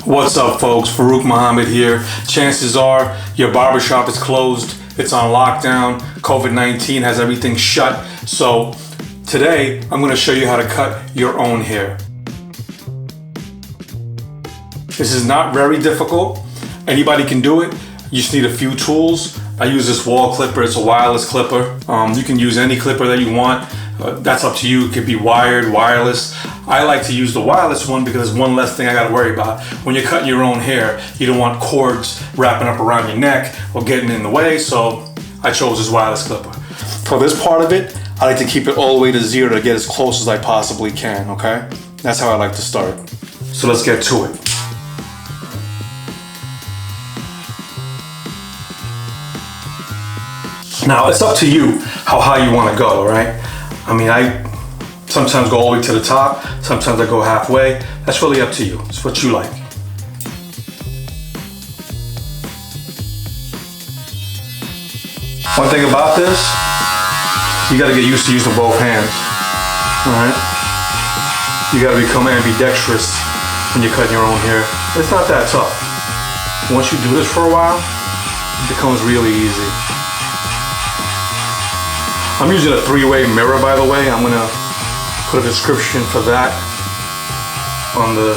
What's up, folks? Farouk Muhammad here. Chances are your barbershop is closed. It's on lockdown. COVID-19 has everything shut. So today I'm going to show you how to cut your own hair. This is not very difficult. Anybody can do it. You just need a few tools. I use this wall clipper. It's a wireless clipper. You can use any clipper that you want. That's up to you. It could be wired, wireless. I like to use the wireless one because there's one less thing I got to worry about. When you're cutting your own hair, you don't want cords wrapping up around your neck or getting in the way, so I chose this wireless clipper. For this part of it, I like to keep it all the way to 0 to get as close as I possibly can, okay? That's how I like to start. So let's get to it. Now, it's up to you how high you want to go, right? I mean, I sometimes go all the way to the top, sometimes I go halfway. That's really up to you. It's what you like. One thing about this, you gotta get used to using both hands, all right? You gotta become ambidextrous when you're cutting your own hair. It's not that tough. Once you do this for a while, it becomes really easy. I'm using a 3-way mirror, by the way. I'm gonna put a description for that on the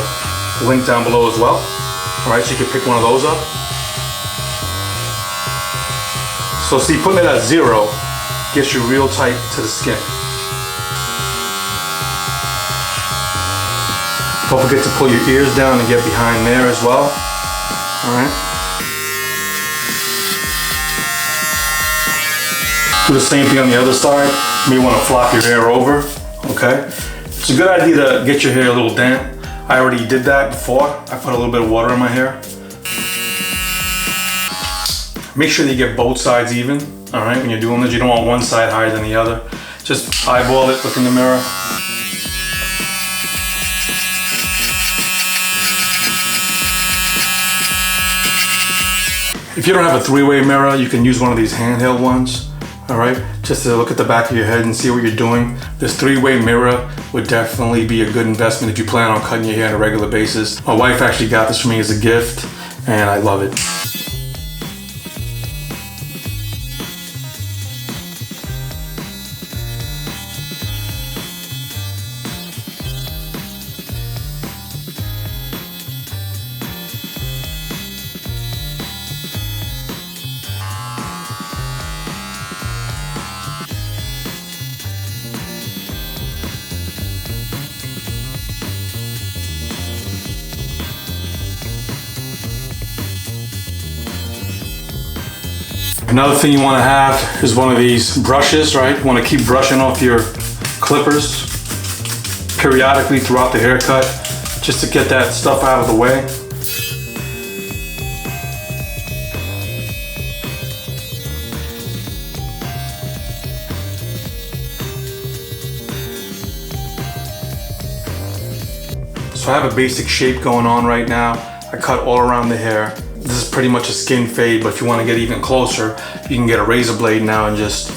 link down below as well. All right, so you can pick one of those up. So see, putting it at 0 gets you real tight to the skin. Don't forget to pull your ears down and get behind there as well. All right. Do the same thing on the other side. You may want to flop your hair over, okay? It's a good idea to get your hair a little damp. I already did that before. I put a little bit of water in my hair. Make sure that you get both sides even, all right? When you're doing this, you don't want one side higher than the other. Just eyeball it, look in the mirror. If you don't have a 3-way mirror, you can use one of these handheld ones. All right, just to look at the back of your head and see what you're doing. This 3-way mirror would definitely be a good investment if you plan on cutting your hair on a regular basis. My wife actually got this for me as a gift, and I love it. Another thing you want to have is one of these brushes, right? You want to keep brushing off your clippers periodically throughout the haircut just to get that stuff out of the way. So I have a basic shape going on right now. I cut all around the hair. This is pretty much a skin fade, but if you want to get even closer, you can get a razor blade now and just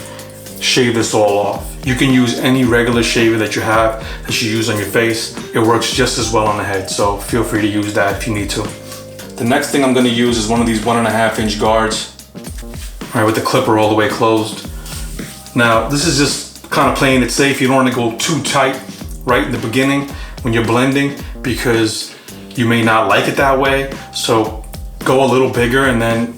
shave this all off. You can use any regular shaver that you have that you use on your face. It works just as well on the head, so feel free to use that if you need to. The next thing I'm going to use is one of these 1.5-inch guards, all right, with the clipper all the way closed. Now, this is just kind of playing it safe. You don't want to go too tight right in the beginning when you're blending because you may not like it that way. So go a little bigger and then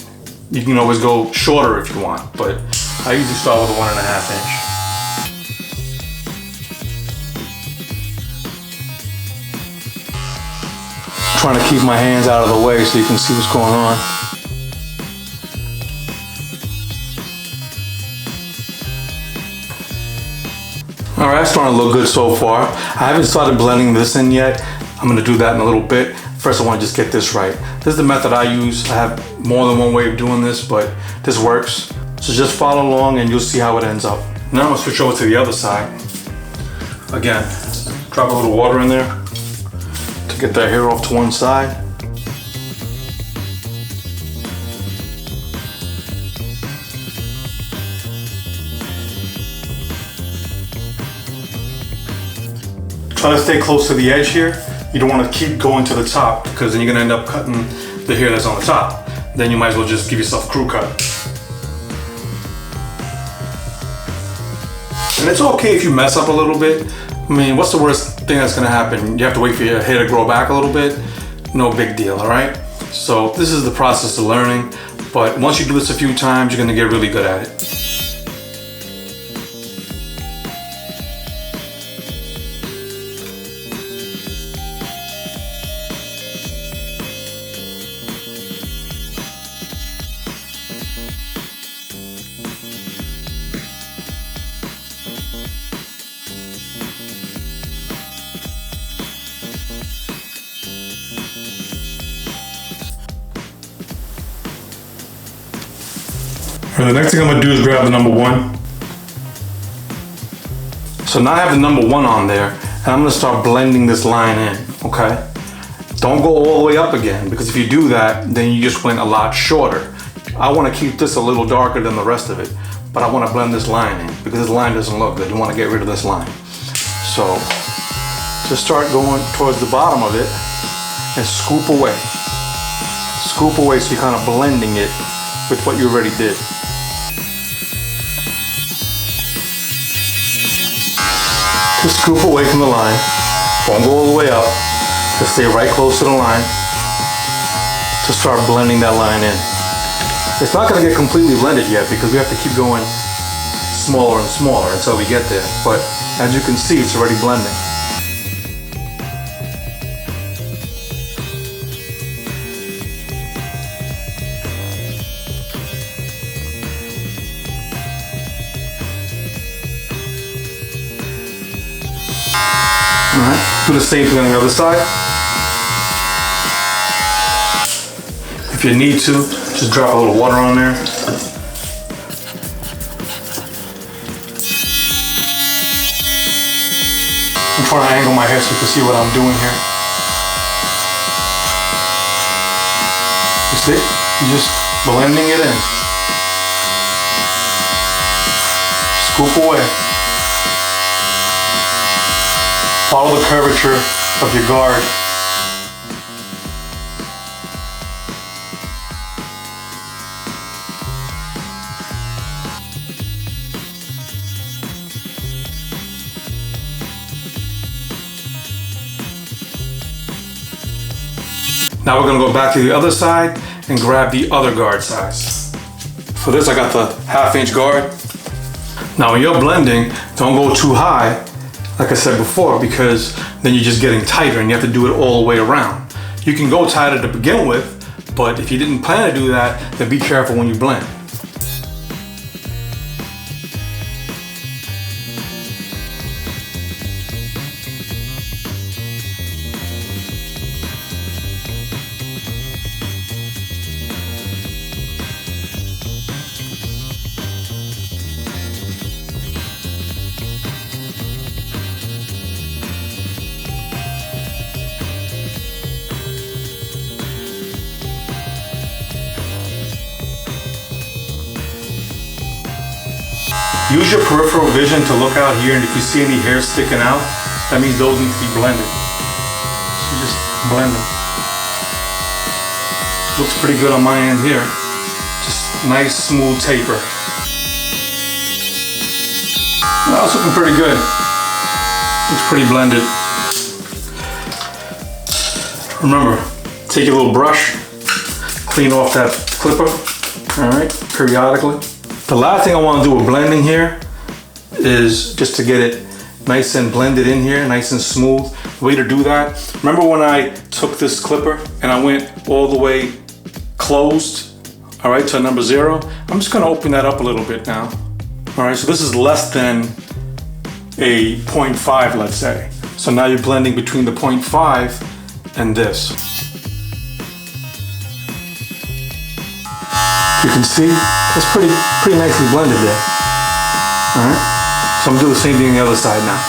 you can always go shorter if you want, but I usually start with a 1.5-inch. Trying to keep my hands out of the way so you can see what's going on. All right, it's starting to look good so far. I haven't started blending this in yet. I'm gonna do that in a little bit. First, I wanna just get this right. This is the method I use. I have more than one way of doing this, but this works. So just follow along and you'll see how it ends up. Now I'm gonna switch over to the other side. Again, drop a little water in there to get that hair off to one side. Try to stay close to the edge here You don't want to keep going to the top because then you're gonna end up cutting the hair that's on the top. Then you might as well just give yourself a crew cut. And it's okay if you mess up a little bit. I mean, what's the worst thing that's gonna happen? You have to wait for your hair to grow back a little bit. No big deal, all right? So this is the process of learning, but once you do this a few times, you're gonna get really good at it. The next thing I'm gonna do is grab the number 1. So now I have the number 1 on there, and I'm gonna start blending this line in, okay? Don't go all the way up again, because if you do that, then you just went a lot shorter. I wanna keep this a little darker than the rest of it, but I wanna blend this line in, because this line doesn't look good. You wanna get rid of this line. So just start going towards the bottom of it, and scoop away. Scoop away so you're kind of blending it with what you already did. Just scoop away from the line. Don't go all the way up. Just stay right close to the line. To start blending that line in. It's not going to get completely blended yet because we have to keep going smaller and smaller until we get there. But as you can see, it's already blending. Alright, do the same thing on the other side. If you need to, just drop a little water on there. I'm trying to angle my hair so you can see what I'm doing here. You see? You're just blending it in. Scoop away. Follow the curvature of your guard. Now we're going to go back to the other side and grab the other guard size. For this I got the 1/2 inch guard. Now when you're blending, don't go too high, like I said before, because then you're just getting tighter and you have to do it all the way around. You can go tighter to begin with, but if you didn't plan to do that, then be careful when you blend. Use your peripheral vision to look out here, and if you see any hair sticking out, that means those need to be blended. So just blend them. Looks pretty good on my end here. Just nice smooth taper. That's looking pretty good. Looks pretty blended. Remember, take your little brush, clean off that clipper, all right, periodically. The last thing I want to do with blending here is just to get it nice and blended in here, nice and smooth. The way to do that, remember when I took this clipper and I went all the way closed, all right, to number 0? I'm just going to open that up a little bit now. All right, so this is less than a 0.5, let's say. So now you're blending between the 0.5 and this. You can see it's pretty nicely blended there. All right, so I'm gonna do the same thing on the other side now.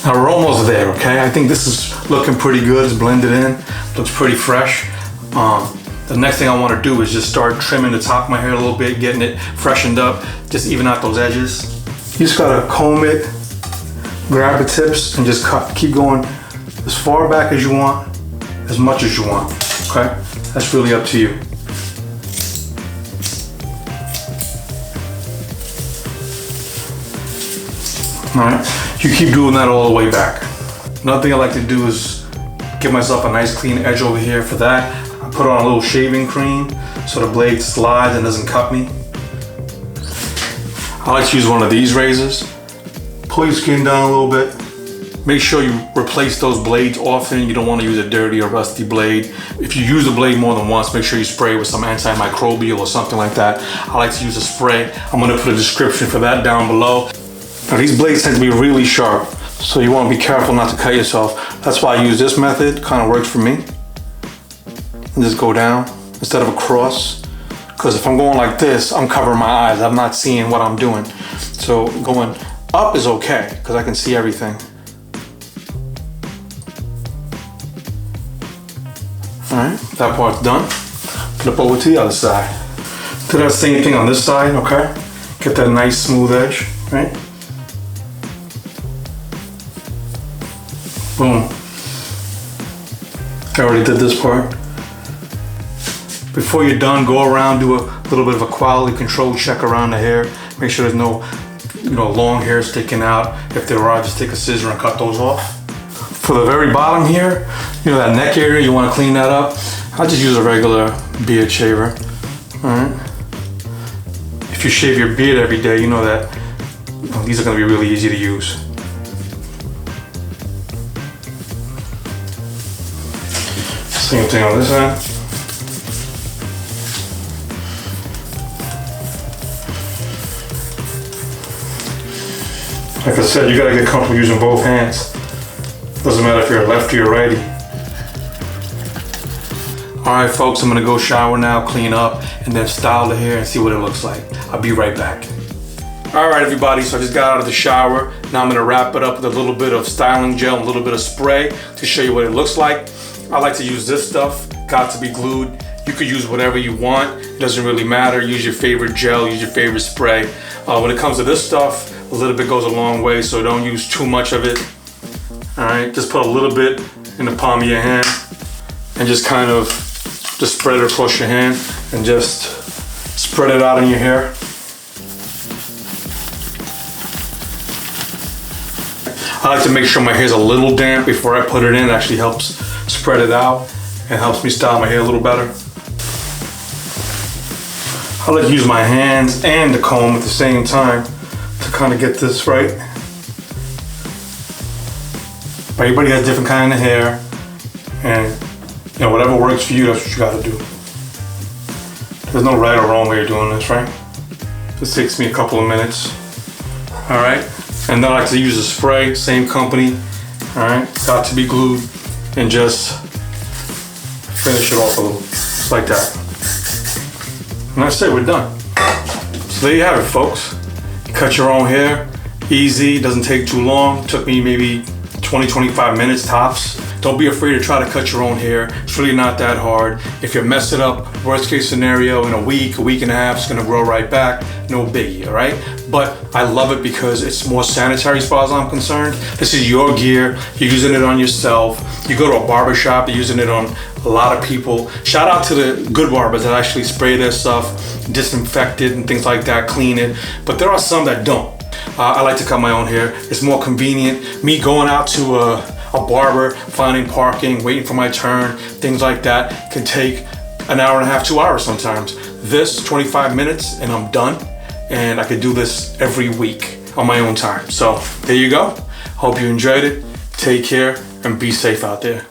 Now we're almost there, okay? I think this is looking pretty good. It's blended in, looks pretty fresh. The The next thing I want to do is just start trimming the top of my hair a little bit, getting it freshened up, just even out those edges. You just gotta comb it, grab the tips, and just cut. Keep going as far back as you want, as much as you want, okay? That's really up to you. All right, you keep doing that all the way back. Another thing I like to do is give myself a nice clean edge over here. For that, I put on a little shaving cream so the blade slides and doesn't cut me. I like to use one of these razors. Pull your skin down a little bit. Make sure you replace those blades often. You don't want to use a dirty or rusty blade. If you use the blade more than once, make sure you spray with some antimicrobial or something like that. I like to use a spray. I'm going to put a description for that down below. Now these blades tend to be really sharp, so you want to be careful not to cut yourself. That's why I use this method. Kind of works for me. And just go down instead of across. Because if I'm going like this, I'm covering my eyes. I'm not seeing what I'm doing. So going up is okay, because I can see everything. All right, that part's done. Flip over to the other side. Do that same thing on this side, okay? Get that nice smooth edge, right? Boom. I already did this part. Before you're done, go around, do a little bit of a quality control check around the hair. Make sure there's no, long hair sticking out. If there are, just take a scissor and cut those off. For the very bottom here, that neck area, you want to clean that up. I'll just use a regular beard shaver. All right. If you shave your beard every day, you know that these are going to be really easy to use. Same thing on this end. Like I said, you gotta get comfortable using both hands. Doesn't matter if you're a lefty or righty. All right, folks, I'm gonna go shower now, clean up, and then style the hair and see what it looks like. I'll be right back. All right, everybody, so I just got out of the shower. Now I'm gonna wrap it up with a little bit of styling gel and a little bit of spray to show you what it looks like. I like to use this stuff, got to be glued. You could use whatever you want. It doesn't really matter. Use your favorite gel, use your favorite spray. When it comes to this stuff, a little bit goes a long way, so don't use too much of it. All right, just put a little bit in the palm of your hand and just kind of just spread it across your hand and just spread it out in your hair. I like to make sure my hair's a little damp before I put it in. It actually helps spread it out and helps me style my hair a little better. I like to use my hands and the comb at the same time to kind of get this right. Everybody has different kind of hair, and whatever works for you, that's what you got to do. There's no right or wrong way of doing this, right? This takes me a couple of minutes. All right, and then I like to use a spray, same company. All right, got to be glued, and just finish it off a little, just like that. And that's it, we're done. So there you have it, folks. You cut your own hair, easy, doesn't take too long. Took me maybe 20-25 minutes tops. Don't be afraid to try to cut your own hair. It's really not that hard. If you mess it up, worst case scenario, in a week and a half, it's gonna grow right back. No biggie, all right? But I love it because it's more sanitary as far as I'm concerned. This is your gear. You're using it on yourself. You go to a barber shop, you're using it on a lot of people. Shout out to the good barbers that actually spray their stuff, disinfect it and things like that, clean it. But there are some that don't. I like to cut my own hair. It's more convenient. Me going out to a barber, finding parking, waiting for my turn, things like that can take an hour and a half, 2 hours sometimes. This, 25 minutes and I'm done. And I could do this every week on my own time. So there you go. Hope you enjoyed it. Take care and be safe out there.